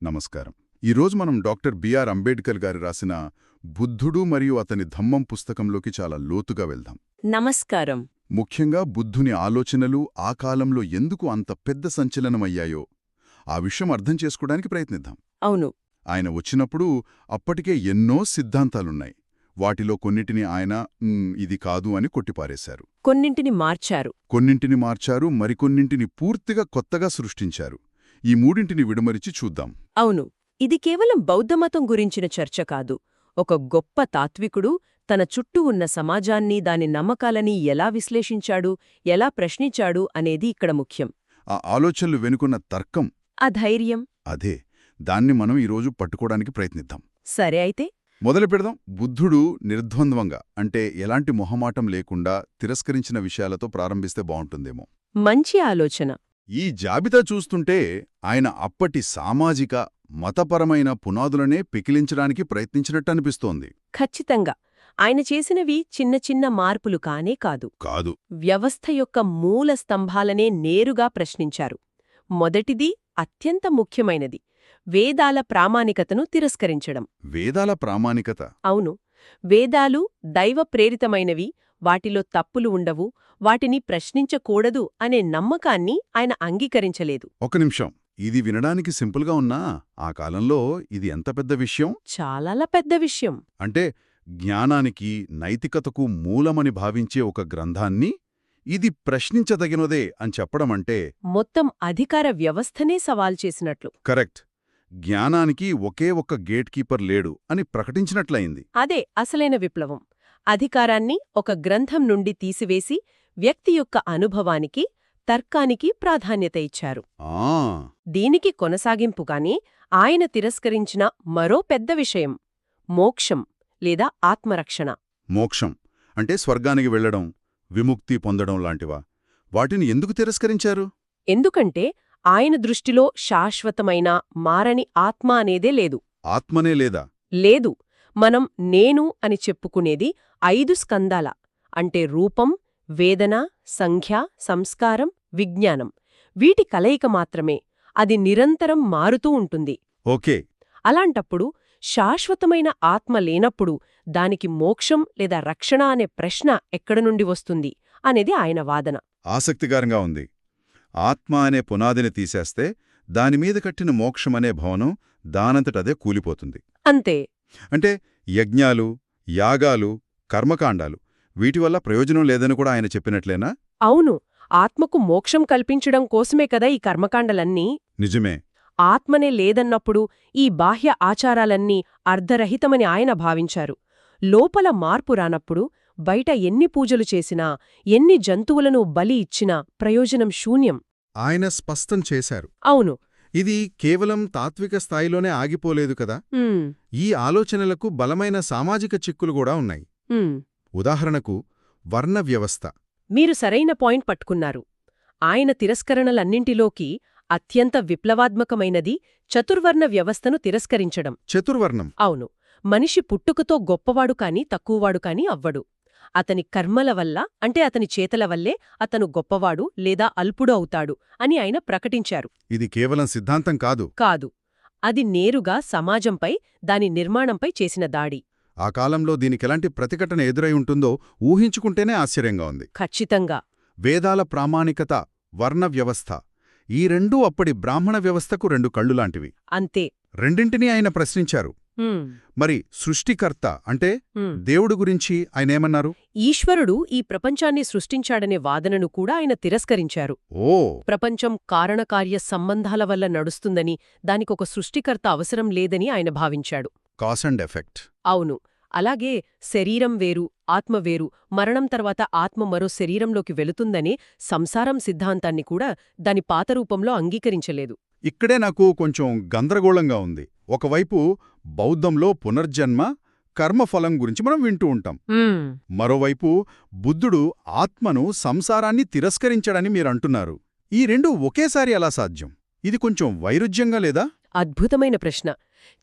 నమస్కారం. ఈరోజు మనం డాక్టర్ బిఆర్ అంబేడ్కర్ గారు రాసిన బుద్ధుడు మరియు అతని ధమ్మం పుస్తకంలోకి చాలా లోతుగా వెళ్దాం. నమస్కారం. ముఖ్యంగా బుద్ధుని ఆలోచనలు ఆ కాలంలో ఎందుకు అంత పెద్ద సంచలనమయ్యాయో ఆ విషయం అర్థం చేసుకోవడానికి ప్రయత్నిద్దాం. అవును. ఆయన వచ్చినప్పుడు అప్పటికే ఎన్నో సిద్ధాంతాలున్నాయి. వాటిలో కొన్నిటిని ఆయన ఇది కాదు అని కొట్టిపారేశారు. కొన్నింటిని మార్చారు. మరికొన్నింటిని పూర్తిగా కొత్తగా సృష్టించారు. ఈ మూడింటిని విడమరిచి చూద్దాం. అవును. ఇది కేవలం బౌద్ధమతం గురించిన చర్చ కాదు. ఒక గొప్ప తాత్వికుడు తన చుట్టూ ఉన్న సమాజాన్ని, దాని నమ్మకాలని ఎలా విశ్లేషించాడు, ఎలా ప్రశ్నించాడు అనేది ఇక్కడ ముఖ్యం. ఆ ఆలోచనలు వెనుకున్న తర్కం, ఆ ధైర్యం. అదే దాన్ని మనం ఈరోజు పట్టుకోవడానికి ప్రయత్నిద్దాం. సరే అయితే మొదలు పెడదాం. బుద్ధుడు నిర్ద్వంద్వంగా, అంటే ఎలాంటి మొహమాటం లేకుండా తిరస్కరించిన విషయాలతో ప్రారంభిస్తే బావుంటుందేమో. మంచి ఆలోచన. ఈ జాబితా చూస్తుంటే ఆయన అప్పటి సామాజిక, మతపరమైన పునాదులనే పెకిలించడానికి ప్రయత్నించినట్టనిపిస్తోంది. ఖచ్చితంగా. ఆయన చేసినవి చిన్న చిన్న మార్పులు కాదు. వ్యవస్థ యొక్క మూల స్తంభాలనే నేరుగా ప్రశ్నించారు. మొదటిది, అత్యంత ముఖ్యమైనది, వేదాల ప్రామాణికతను తిరస్కరించడం. వేదాల ప్రామాణికత? అవును. వేదాలు దైవ ప్రేరితమైనవి, వాటిలో తప్పులు ఉండవు, వాటిని ప్రశ్నించకూడదు అనే నమ్మకాన్ని ఆయన అంగీకరించలేదు. ఒక నిమిషం, ఇది వినడానికి సింపుల్గా ఉన్నా ఆ కాలంలో ఇది ఎంత పెద్ద విషయం? చాలా పెద్ద విషయం. అంటే జ్ఞానానికి, నైతికతకు మూలమని భావించే ఒక గ్రంథాన్ని ఇది ప్రశ్నించదగినదే అని చెప్పడమంటే మొత్తం అధికార వ్యవస్థనే సవాల్ చేసినట్లు. కరెక్ట్. జ్ఞానానికి ఒకే ఒక్క గేట్ కీపర్ లేడు అని ప్రకటించినట్లయింది. అదే అసలైన విప్లవం. అధికారాన్ని ఒక గ్రంథం నుండి తీసివేసి వ్యక్తి యొక్క అనుభవానికి, తర్కానికి ప్రాధాన్యత ఇచ్చారు. దీనికి కొనసాగింపుగానే ఆయన తిరస్కరించిన మరో పెద్ద విషయం, మోక్షం లేదా ఆత్మరక్షణ. మోక్షం అంటే స్వర్గానికి వెళ్లడం, విముక్తి పొందడం లాంటివా? వాటిని ఎందుకు తిరస్కరించారు? ఎందుకంటే ఆయన దృష్టిలో శాశ్వతమైన, మారని ఆత్మ అనేదే లేదు. ఆత్మనే లేదా? లేదు. మనం నేను అని చెప్పుకునేది 5 స్కందాల, అంటే రూపం, వేదన, సంఖ్య, సంస్కారం, విజ్ఞానం. వీటి కలయిక మాత్రమే. అది నిరంతరం మారుతూ ఉంటుంది. ఓకే. అలాంటప్పుడు శాశ్వతమైన ఆత్మ లేనప్పుడు దానికి మోక్షం లేదా రక్షణ అనే ప్రశ్న ఎక్కడనుండి వస్తుంది అనేది ఆయన వాదన. ఆసక్తికరంగా ఉంది. ఆత్మ అనే పునాదిని తీసేస్తే దానిమీద కట్టిన మోక్షమనే భవనం దానంతటదే కూలిపోతుంది. అంతే. అంటే యజ్ఞాలు, యాగాలు, కర్మకాండాలు వీటివల్ల ప్రయోజనం లేదని కూడా ఆయన చెప్పినట్లేనా? అవును. ఆత్మకు మోక్షం కల్పించడం కోసమే కదా ఈ కర్మకాండలన్నీ. నిజమే. ఆత్మనే లేదన్నప్పుడు ఈ బాహ్య ఆచారాలన్నీ అర్ధరహితమని ఆయన భావించారు. లోపల మార్పు రానప్పుడు బయట ఎన్ని పూజలు చేసినా, ఎన్ని జంతువులను బలి ఇచ్చినా ప్రయోజనం శూన్యం. ఆయన స్పష్టం చేశారు. అవును. ఇది కేవలం తాత్విక స్థాయిలోనే ఆగిపోలేదు కదా. ఈ ఆలోచనలకు బలమైన సామాజిక చిక్కులు కూడా ఉన్నాయి. ఉదాహరణకు వర్ణ వ్యవస్థ. మీరు సరైన పాయింట్ పట్టుకున్నారు. ఆయన తిరస్కరణలన్నింటిలోకి అత్యంత విప్లవాత్మకమైనది చతుర్వర్ణ వ్యవస్థను తిరస్కరించడం. చతుర్వర్ణం? అవును. మనిషి పుట్టుకతో గొప్పవాడు కాని తక్కువవాడు కాని అవ్వడు. అతని కర్మల వల్ల, అంటే అతని చేతల వల్లే అతను గొప్పవాడు లేదా అల్పుడు అవుతాడు అని ఆయన ప్రకటించారు. ఇది కేవలం సిద్ధాంతం కాదు. అది నేరుగా సమాజంపై, దాని నిర్మాణంపై చేసిన దాడి. ఆ కాలంలో దీనికెలాంటి ప్రతిఘటన ఎదురై ఉంటుందో ఊహించుకుంటేనే ఆశ్చర్యంగా ఉంది. ఖచ్చితంగా. వేదాల ప్రామాణికత, వర్ణ వ్యవస్థ, ఈ రెండూ అప్పటి బ్రాహ్మణ వ్యవస్థకు 2 కళ్ళులాంటివి. అంతే. రెండింటినీ ఆయన ప్రశ్నించారు. మరి సృష్టికర్త అంటే దేవుడు గురించి ఆయనేమన్నారు? ఈశ్వరుడు ఈ ప్రపంచాన్ని సృష్టించాడనే వాదనను కూడా ఆయన తిరస్కరించారు. ప్రపంచం కారణకార్య సంబంధాల వల్ల నడుస్తుందని, దానికొక సృష్టికర్త అవసరం లేదని ఆయన భావించాడు. Cause and effect. అవును. అలాగే శరీరం వేరు, ఆత్మ వేరు, మరణం తర్వాత ఆత్మ మరో శరీరంలోకి వెళుతుందనే సంసారం సిద్ధాంతాన్ని కూడా దాని పాత రూపంలో అంగీకరించలేదు. ఇక్కడే నాకు కొంచెం గందరగోళంగా ఉంది. ఒకవైపు బౌద్ధంలో పునర్జన్మ, కర్మఫలం గురించి మనం వింటూ ఉంటాం. మరోవైపు బుద్ధుడు ఆత్మను, సంసారాన్ని తిరస్కరించడని మీరంటున్నారు. ఈ రెండూ ఒకేసారి ఎలా సాధ్యం? ఇది కొంచెం వైరుధ్యంగా లేదా? అద్భుతమైన ప్రశ్న.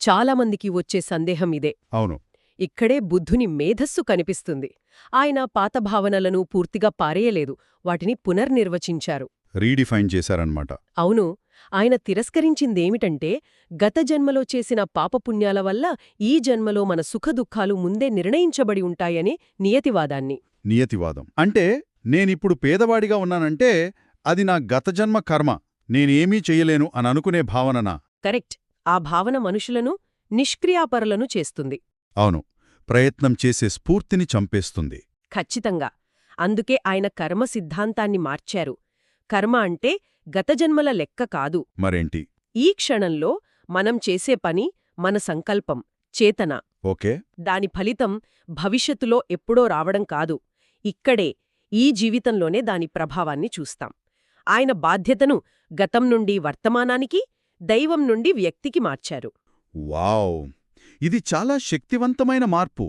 చాలామందికి వచ్చే సందేహం ఇదే. అవును. ఇక్కడే బుద్ధుని మేధస్సు కనిపిస్తుంది. ఆయన పాత భావనలను పూర్తిగా పారేయలేదు, వాటిని పునర్నిర్వచించారు. రీడిఫైన్ చేశారన్నమాట. అవును. ఆయన తిరస్కరించిందేమిటంటే గత జన్మలో చేసిన పాపపుణ్యాల వల్ల ఈ జన్మలో మన సుఖదుఖాలు ముందే నిర్ణయించబడి ఉంటాయనే నియతివాదాన్ని. నియతివాదం అంటే నేనిప్పుడు పేదవాడిగా ఉన్నానంటే అది నా గతజన్మ కర్మ, నేనేమీ చెయ్యలేను అననుకునే భావననా? కరెక్ట్. ఆ భావన మనుషులను నిష్క్రియాపరులను చేస్తుంది. అవును, ప్రయత్నం చేసే స్ఫూర్తిని చంపేస్తుంది. ఖచ్చితంగా. అందుకే ఆయన కర్మ సిద్ధాంతాన్ని మార్చారు. కర్మ అంటే గతజన్మల లెక్క కాదు. మరేంటి? ఈ క్షణంలో మనం చేసే పని, మన సంకల్పం, చేతన. ఓకే. దాని ఫలితం భవిష్యత్తులో ఎప్పుడో రావడం కాదు, ఇక్కడే, ఈ జీవితంలోనే దాని ప్రభావాన్ని చూస్తాం. ఆయన బాధ్యతను గతం నుండి వర్తమానానికి, దైవం నుండి వ్యక్తికి మార్చారు. వావ్! ఇది చాలా శక్తివంతమైన మార్పు.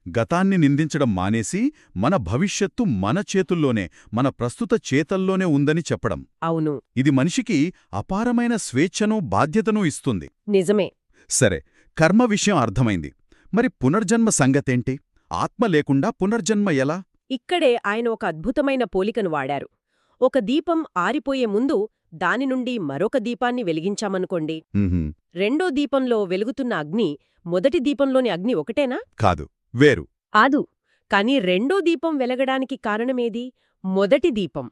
గతాన్ని నిందించడం మానేసి మన భవిష్యత్తు మన చేతుల్లోనే, మన ప్రస్తుత చేతల్లోనే ఉందని చెప్పడం. అవును. ఇది మనిషికి అపారమైన స్వేచ్ఛను, బాధ్యతను ఇస్తుంది. నిజమే. సరే, కర్మ విషయం అర్థమైంది. మరి పునర్జన్మ సంగతేంటి? ఆత్మ లేకుండా పునర్జన్మ ఎలా? ఇక్కడే ఆయన ఒక అద్భుతమైన పోలికను వాడారు. ఒక దీపం ఆరిపోయే ముందు దాని నుండి మరొక దీపాన్ని వెలిగించామనుకోండి. రెండో దీపంలో వెలుగుతున్న అగ్ని మొదటి దీపంలోని అగ్ని ఒకటేనా? కాదు, వేరు. కాదు. కాని రెండో దీపం వెలగడానికి కారణమేది? మొదటి దీపం.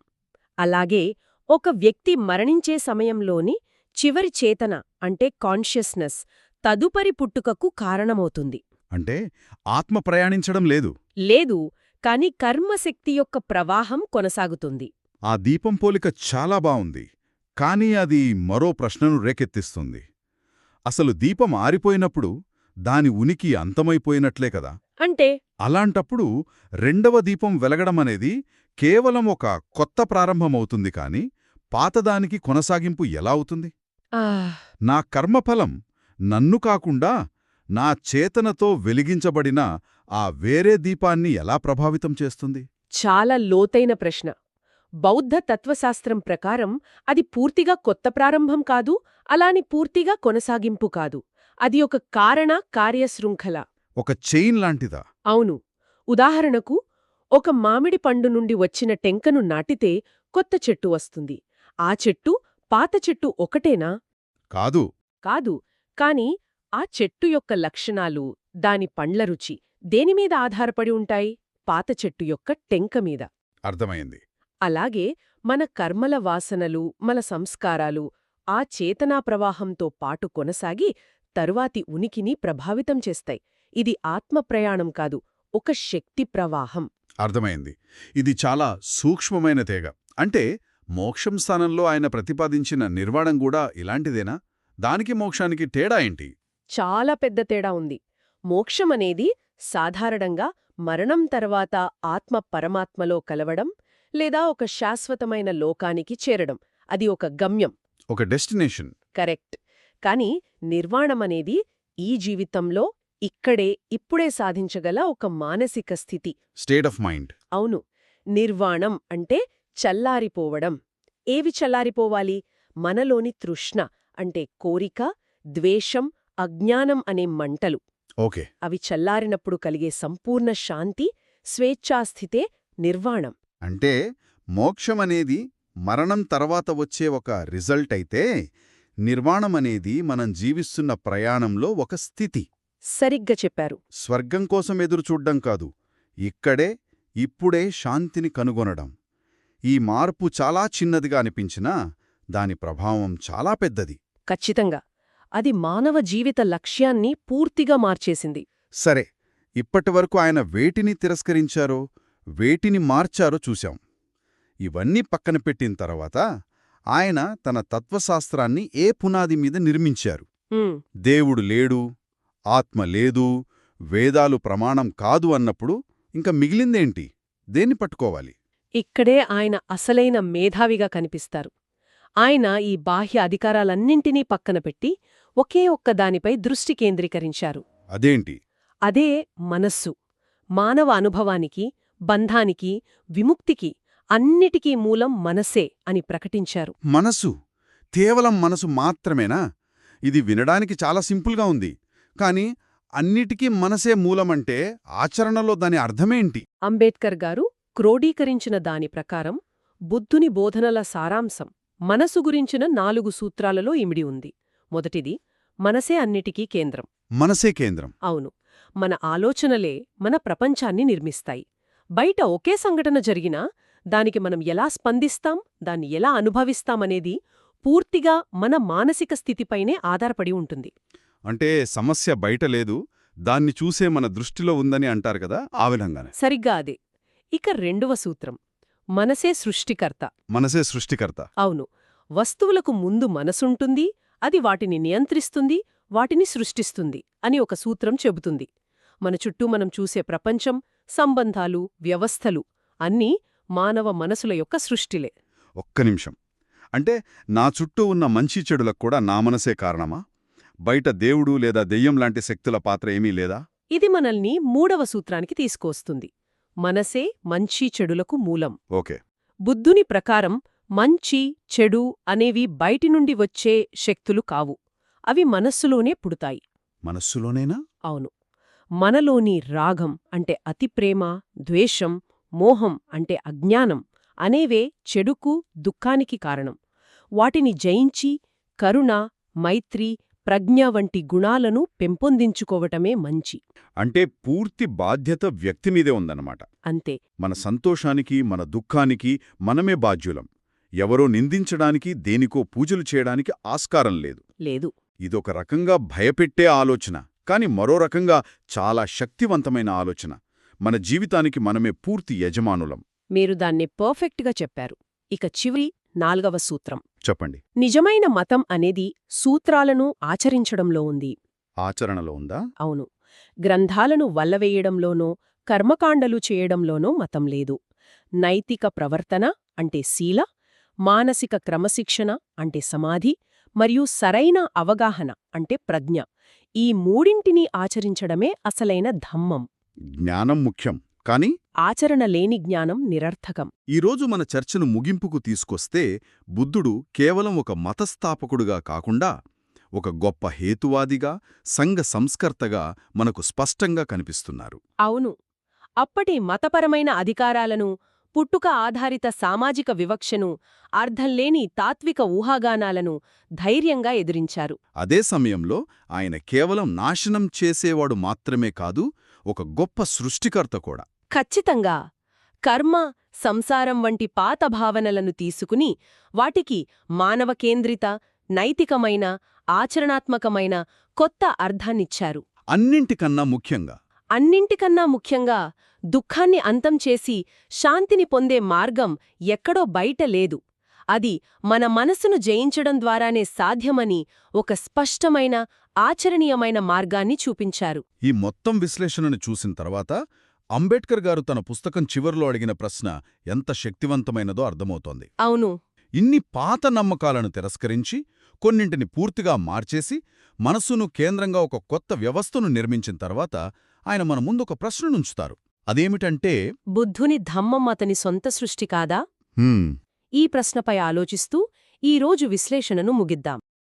అలాగే ఒక వ్యక్తి మరణించే సమయంలోని చివరి చేతన అంటే కాన్షియస్నెస్ తదుపరి పుట్టుకకు కారణమవుతుంది. అంటే ఆత్మ ప్రయాణించడం లేదు. లేదు, కాని కర్మశక్తి యొక్క ప్రవాహం కొనసాగుతుంది. ఆ దీపం పోలిక చాలా బావుంది. కానీ అది మరో ప్రశ్నను రేకెత్తిస్తుంది. అసలు దీపం ఆరిపోయినప్పుడు దాని ఉనికి అంతమైపోయినట్లే కదా? అంటే అలాంటప్పుడు రెండవ దీపం వెలగడమనేది కేవలం ఒక కొత్త ప్రారంభమవుతుంది కాని పాతదానికి కొనసాగింపు ఎలా అవుతుంది? నా కర్మఫలం నన్ను కాకుండా నా చేతనతో వెలిగించబడిన ఆ వేరే దీపాన్ని ఎలా ప్రభావితం చేస్తుంది? చాలా లోతైన ప్రశ్న. బౌద్ధ తత్వశాస్త్రం ప్రకారం అది పూర్తిగా కొత్త ప్రారంభం కాదు, అలాని పూర్తిగా కొనసాగింపు కాదు. అది ఒక కారణ-కార్యశృంఖల. ఒక చైన్ లాంటిదా? అవును. ఉదాహరణకు, ఒక మామిడి పండు నుండి వచ్చిన టెంకను నాటితే కొత్త చెట్టు వస్తుంది. ఆ చెట్టు, పాత చెట్టు ఒకటేనా? కాదు. కాదు. కాని ఆ చెట్టు యొక్క లక్షణాలు, దాని పండ్ల రుచి దేనిమీద ఆధారపడి ఉంటాయి? పాత చెట్టు యొక్క టెంక మీద. అర్థమైంది. అలాగే మన కర్మల వాసనలు, మన సంస్కారాలు ఆ చేతనా ప్రవాహంతో పాటు కొనసాగి తరువాతి ఉనికిని ప్రభావితం చేస్తాయి. ఇది ఆత్మప్రయాణం కాదు, ఒక శక్తి ప్రవాహం. అర్థమైంది. ఇది చాలా సూక్ష్మమైన తేగ. అంటే మోక్షం స్థానంలో ఆయన ప్రతిపాదించిన నిర్వాణం కూడా ఇలాంటిదేనా? దానికి మోక్షానికి తేడా ఏంటి? చాలా పెద్ద తేడా ఉంది. మోక్షమనేది సాధారణంగా మరణం తర్వాత ఆత్మ పరమాత్మలో కలవడం లేదా ఒక శాశ్వతమైన లోకానికి చేరడం. అది ఒక గమ్యం, ఒక డెస్టినేషన్. కరెక్ట్. కాని నిర్వాణమనేది ఈ జీవితంలో ఇక్కడే ఇప్పుడే సాధించగల ఒక మానసిక స్థితి. State of mind. అవును. నిర్వాణం అంటే చల్లారిపోవడం. ఏవి చల్లారిపోవాలి? మనలోని తృష్ణ అంటే కోరిక, ద్వేషం, అజ్ఞానం అనే మంటలు. ఓకే. అవి చల్లారినప్పుడు కలిగే సంపూర్ణ శాంతి, స్వేచ్ఛాస్థితే నిర్వాణం. అంటే మోక్షమనేది మరణం తర్వాత వచ్చే ఒక రిజల్ట్ అయితే, నిర్వాణమనేది మనం జీవిస్తున్న ప్రయాణంలో ఒక స్థితి. సరిగ్గా చెప్పారు. స్వర్గం కోసం ఎదురుచూడ్డం కాదు, ఇక్కడే ఇప్పుడే శాంతిని కనుగొనడం. ఈ మార్పు చాలా చిన్నదిగా అనిపించినా దాని ప్రభావం చాలా పెద్దది. ఖచ్చితంగా. అది మానవ జీవిత లక్ష్యాన్ని పూర్తిగా మార్చేసింది. సరే, ఇప్పటివరకు ఆయన వేటిని తిరస్కరించారో, వేటిని మార్చారో చూశాం. ఇవన్నీ పక్కన పెట్టిన తర్వాత ఆయన తన తత్వశాస్త్రాన్ని ఏ పునాది మీద నిర్మించారు? దేవుడు లేడు, ఆత్మ లేదు, వేదాలు ప్రమాణం కాదు అన్నప్పుడు ఇంక మిగిలిందేంటి? దేన్ని పట్టుకోవాలి? ఇక్కడే ఆయన అసలైన మేధావిగా కనిపిస్తారు. ఆయన ఈ బాహ్య అధికారాలన్నింటినీ పక్కన పెట్టి ఒకే ఒక్క దానిపై దృష్టి కేంద్రీకరించారు. అదేంటి? అదే మనస్సు. మానవ అనుభవానికి, బంధానికి, విముక్తికి అన్నిటికీ మూలం మనసే అని ప్రకటించారు. మనసు? కేవలం మనసు మాత్రమేనా? ఇది వినడానికి చాలా సింపుల్గా ఉంది. కాని అన్నిటికీ మనసే మూలమంటే ఆచరణలో దాని అర్థమేంటి? అంబేడ్కర్ గారు క్రోడీకరించిన దాని ప్రకారం బుద్ధుని బోధనల సారాంశం మనసు గురించిన 4 సూత్రాలలో ఇమిడి ఉంది. మొదటిది, మనసే అన్నిటికీ కేంద్రం. మనసే కేంద్రం. అవును, మన ఆలోచనలే మన ప్రపంచాన్ని నిర్మిస్తాయి. బయట ఒకే సంఘటన జరిగినా దానికి మనం ఎలా స్పందిస్తాం, దాన్ని ఎలా అనుభవిస్తామనేది పూర్తిగా మన మానసిక స్థితిపైనే ఆధారపడి ఉంటుంది. అంటే సమస్య బయట లేదు, దాన్ని చూసే మన దృష్టిలో ఉందని అంటారు కదా, ఆ విధంగానే. సరిగ్గా అదే. ఇక రెండవ సూత్రం, మనసే సృష్టికర్త. మనసే సృష్టికర్త. అవును, వస్తువులకు ముందు మనసుంటుంది, అది వాటిని నియంత్రిస్తుంది, వాటిని సృష్టిస్తుంది అని ఒక సూత్రం చెబుతుంది. మన చుట్టూ మనం చూసే ప్రపంచం, సంబంధాలు, వ్యవస్థలు అన్నీ మానవ మనసుల యొక్క సృష్టిలే. ఒక్క నిమిషం. అంటే నా చుట్టూ ఉన్న మంచి చెడులకు కూడా నా మనసే కారణమా? బయట దేవుడు లేదా దెయ్యం లాంటి శక్తుల పాత్ర ఏమీ లేదా? ఇది మనల్ని మూడవ సూత్రానికి తీసుకువస్తుంది. మనసే మంచి చెడులకు మూలం. ఓకే. బుద్ధుని ప్రకారం మంచి, చెడు అనేవి బయటి నుండి వచ్చే శక్తులు కావు. అవి మనస్సులోనే పుడతాయి. మనస్సులోనేనా? అవును. మనలోని రాగం అంటే అతిప్రేమ, ద్వేషం, మోహం అంటే అజ్ఞానం అనేవే చెడుకు, దుఃఖానికి కారణం. వాటిని జయించి కరుణ, మైత్రి, ప్రజ్ఞ వంటి గుణాలను పెంపొందించుకోవటమే మంచి. అంటే పూర్తి బాధ్యత వ్యక్తిమీదే ఉందన్నమాట. అంతే. మన సంతోషానికి, మన దుఃఖానికి మనమే బాధ్యులం. ఎవరో నిందించడానికి, దేనికో పూజలు చేయడానికి ఆస్కారం లేదు. లేదు. ఇదొక రకంగా భయపెట్టే ఆలోచన, కాని మరో రకంగా చాలా శక్తివంతమైన ఆలోచన. మన జీవితానికి మనమే పూర్తి యజమానులం. మీరు దాన్ని పర్ఫెక్ట్గా చెప్పారు. ఇక చివరి 4వ సూత్రం. చెప్పండి. నిజమైన మతం అనేది సూత్రాలను ఆచరించడంలో ఉంది. ఆచరణలో ఉందా? అవును. గ్రంథాలను వల్లవేయడంలోనో, కర్మకాండలు చేయడంలోనో మతం లేదు. నైతిక ప్రవర్తన అంటే శీల, మానసిక క్రమశిక్షణ అంటే సమాధి, మరియు సరైన అవగాహన అంటే ప్రజ్ఞ, ఈ మూడింటినీ ఆచరించడమే అసలైన ధమ్మం. జ్ఞానం ముఖ్యం, కాని ఆచరణ లేని జ్ఞానం నిరర్థకం. ఈరోజు మన చర్చను ముగింపుకు తీసుకొస్తే బుద్ధుడు కేవలం ఒక మతస్థాపకుడుగా కాకుండా ఒక గొప్ప హేతువాదిగా, సంఘ సంస్కర్తగా మనకు స్పష్టంగా కనిపిస్తున్నారు. అవును. అప్పటి మతపరమైన అధికారాలను, పుట్టుక ఆధారిత సామాజిక వివక్షను, అర్థంలేని తాత్విక ఊహాగానాలను ధైర్యంగా ఎదిరించారు. అదే సమయంలో ఆయన కేవలం నాశనం చేసేవాడు మాత్రమే కాదు, ఒక గొప్ప సృష్టికర్త కూడా. ఖచ్చితంగా. కర్మ, సంసారం వంటి పాత భావనలను తీసుకుని వాటికి మానవ కేంద్రిత, నైతికమైన, ఆచరణాత్మకమైన కొత్త అర్థాన్నిచ్చారు. అన్నింటికన్నా ముఖ్యంగా దుఃఖాన్ని అంతం చేసి శాంతిని పొందే మార్గం ఎక్కడో బయట లేదు. అది మన మనసును జయించడం ద్వారానే సాధ్యమని ఒక స్పష్టమైన, ఆచరణీయమైన మార్గాన్ని చూపించారు. ఈ మొత్తం విశ్లేషణను చూసిన తర్వాత అంబేడ్కర్ గారు తన పుస్తకం చివర్లో అడిగిన ప్రశ్న ఎంత శక్తివంతమైనదో అర్థమవుతోంది. అవును. ఇన్ని పాత నమ్మకాలను తిరస్కరించి, కొన్నింటిని పూర్తిగా మార్చేసి, మనసును కేంద్రంగా ఒక కొత్త వ్యవస్థను నిర్మించిన తర్వాత ఆయన మన ముందొక ప్రశ్ననుంచుతారు. అదేమిటంటే, బుద్ధుని ధమ్మం అతని సొంత సృష్టి కాదా? ఈ ప్రశ్నపై ఆలోచిస్తూ ఈరోజు విశ్లేషణను ముగిద్దాం.